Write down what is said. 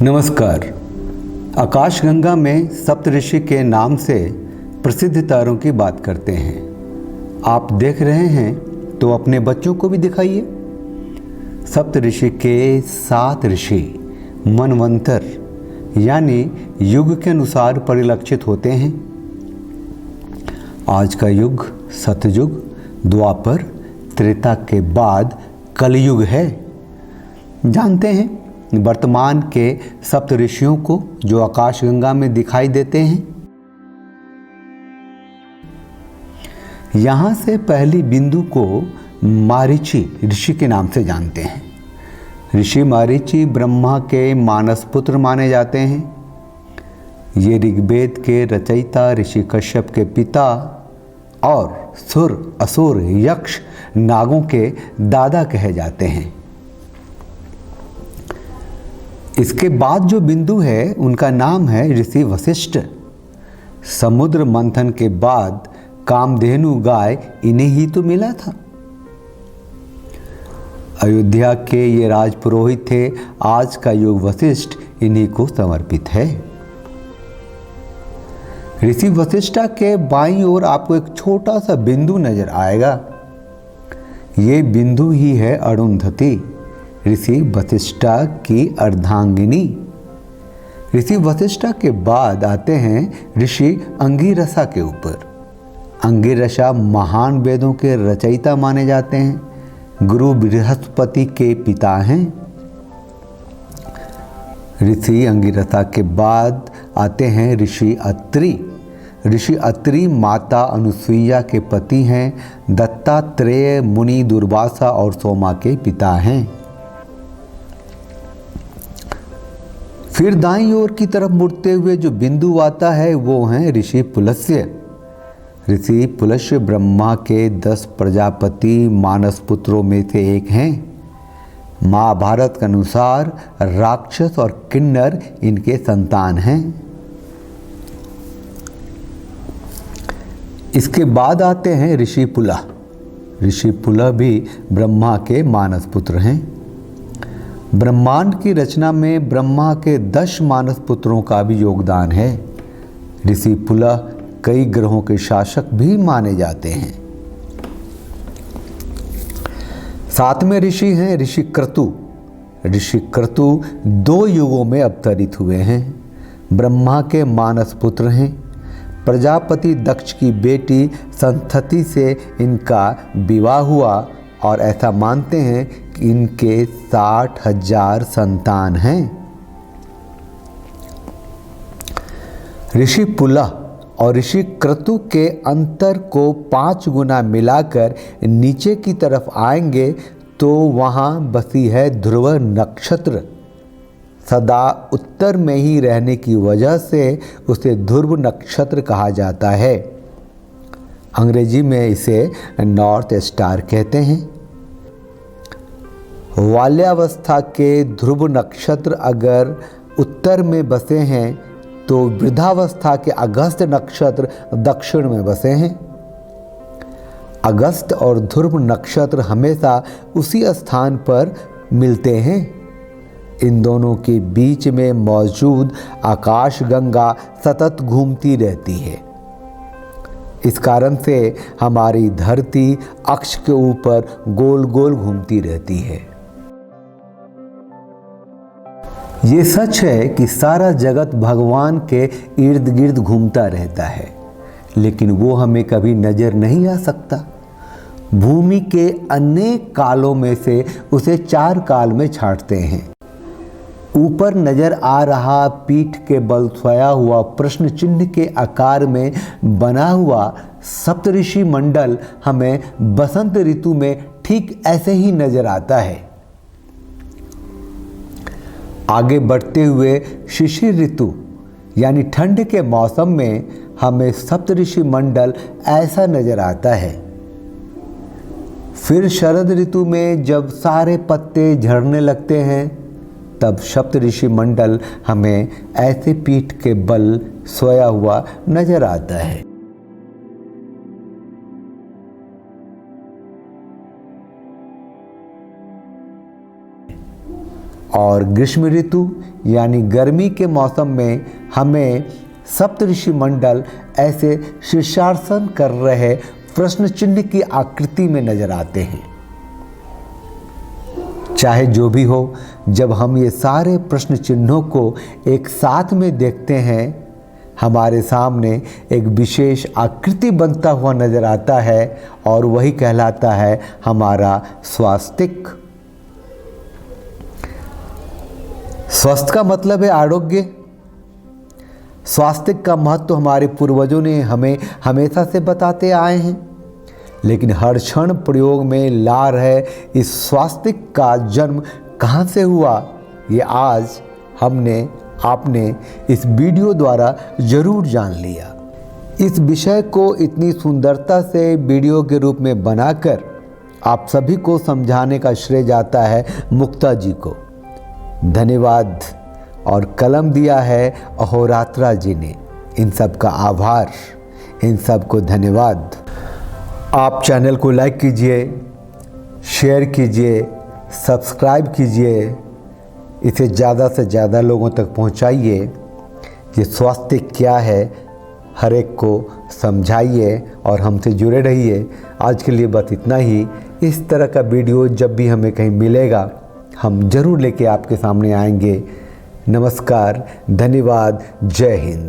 नमस्कार। आकाशगंगा में सप्तऋषि के नाम से प्रसिद्ध तारों की बात करते हैं। आप देख रहे हैं तो अपने बच्चों को भी दिखाइए। सप्तऋषि के 7 ऋषि मनवंतर यानी युग के अनुसार परिलक्षित होते हैं। आज का युग सतयुग, द्वापर, त्रेता के बाद कलयुग है। जानते हैं वर्तमान के सप्तऋषियों को जो आकाशगंगा में दिखाई देते हैं। यहाँ से पहली बिंदु को मारीची ऋषि के नाम से जानते हैं। ऋषि मारीची ब्रह्मा के मानस पुत्र माने जाते हैं। ये ऋग्वेद के रचयिता ऋषि कश्यप के पिता और सुर, असुर, यक्ष, नागों के दादा कहे जाते हैं। इसके बाद जो बिंदु है उनका नाम है ऋषि वशिष्ठ। समुद्र मंथन के बाद कामधेनु गाय इन्हें ही तो मिला था। अयोध्या के ये राजपुरोहित थे। आज का युग वशिष्ठ इन्हीं को समर्पित है। ऋषि वशिष्ठा के बाईं ओर आपको एक छोटा सा बिंदु नजर आएगा। ये बिंदु ही है अरुंधति, ऋषि वशिष्ठा की अर्धांगिनी। ऋषि वशिष्ठा के बाद आते हैं ऋषि अंगिरसा के ऊपर। अंगिरसा महान वेदों के रचयिता माने जाते हैं। गुरु बृहस्पति के पिता हैं। ऋषि अंगिरसा के बाद आते हैं ऋषि अत्रि। ऋषि अत्रि माता अनुसुईया के पति हैं। दत्तात्रेय मुनि दुर्वासा और सोमा के पिता हैं। फिर दाईं ओर की तरफ मुड़ते हुए जो बिंदु आता है वो हैं ऋषि पुलस्त्य। ऋषि पुलस्त्य ब्रह्मा के 10 प्रजापति मानस पुत्रों में से एक हैं। महाभारत के अनुसार राक्षस और किन्नर इनके संतान हैं। इसके बाद आते हैं ऋषि पुला। ऋषि पुला भी ब्रह्मा के मानस पुत्र हैं। ब्रह्मांड की रचना में ब्रह्मा के 10 मानस पुत्रों का भी योगदान है। ऋषि पुला कई ग्रहों के शासक भी माने जाते हैं। 7वें ऋषि हैं ऋषि क्रतु। ऋषि क्रतु 2 युगों में अवतरित हुए हैं। ब्रह्मा के मानस पुत्र हैं। प्रजापति दक्ष की बेटी संतति से इनका विवाह हुआ और ऐसा मानते हैं कि इनके 60,000 संतान हैं। ऋषि पुला और ऋषि क्रतु के अंतर को 5 गुना मिलाकर नीचे की तरफ आएंगे तो वहाँ बसी है ध्रुव नक्षत्र। सदा उत्तर में ही रहने की वजह से उसे ध्रुव नक्षत्र कहा जाता है। अंग्रेजी में इसे नॉर्थ स्टार कहते हैं। बाल्यावस्था के ध्रुव नक्षत्र अगर उत्तर में बसे हैं तो वृद्धावस्था के अगस्त नक्षत्र दक्षिण में बसे हैं। अगस्त और ध्रुव नक्षत्र हमेशा उसी स्थान पर मिलते हैं। इन दोनों के बीच में मौजूद आकाशगंगा सतत घूमती रहती है। इस कारण से हमारी धरती अक्ष के ऊपर गोल गोल घूमती रहती है। ये सच है कि सारा जगत भगवान के इर्द गिर्द घूमता रहता है, लेकिन वो हमें कभी नजर नहीं आ सकता। भूमि के अनेक कालों में से उसे 4 काल में छांटते हैं। ऊपर नजर आ रहा पीठ के बल सोया हुआ प्रश्न चिन्ह के आकार में बना हुआ सप्तऋषि मंडल हमें बसंत ऋतु में ठीक ऐसे ही नजर आता है। आगे बढ़ते हुए शिशिर ऋतु यानी ठंड के मौसम में हमें सप्तऋषि मंडल ऐसा नजर आता है। फिर शरद ऋतु में जब सारे पत्ते झड़ने लगते हैं तब सप्तऋषि मंडल हमें ऐसे पीठ के बल सोया हुआ नजर आता है। और ग्रीष्म ऋतु यानी गर्मी के मौसम में हमें सप्तऋषि मंडल ऐसे शीर्षासन कर रहे प्रश्न चिन्ह की आकृति में नजर आते हैं। चाहे जो भी हो, जब हम ये सारे प्रश्न चिन्हों को एक साथ में देखते हैं, हमारे सामने एक विशेष आकृति बनता हुआ नजर आता है और वही कहलाता है हमारा स्वास्तिक। स्वस्थ का मतलब है आरोग्य। स्वास्तिक का महत्व हमारे पूर्वजों ने हमें हमेशा से बताते आए हैं, लेकिन हर क्षण प्रयोग में ला रहे इस स्वास्तिक का जन्म कहाँ से हुआ, ये आज आपने इस वीडियो द्वारा जरूर जान लिया। इस विषय को इतनी सुंदरता से वीडियो के रूप में बनाकर आप सभी को समझाने का श्रेय जाता है मुक्ता जी को। धन्यवाद। और कलम दिया है अहोरात्रा जी ने। इन सब का आभार, इन सब को धन्यवाद। आप चैनल को लाइक कीजिए, शेयर कीजिए, सब्सक्राइब कीजिए, इसे ज़्यादा से ज़्यादा लोगों तक पहुंचाइए। ये स्वास्थ्य क्या है हर एक को समझाइए और हमसे जुड़े रहिए। आज के लिए बस इतना ही। इस तरह का वीडियो जब भी हमें कहीं मिलेगा हम ज़रूर लेके आपके सामने आएंगे। नमस्कार, धन्यवाद, जय हिंद।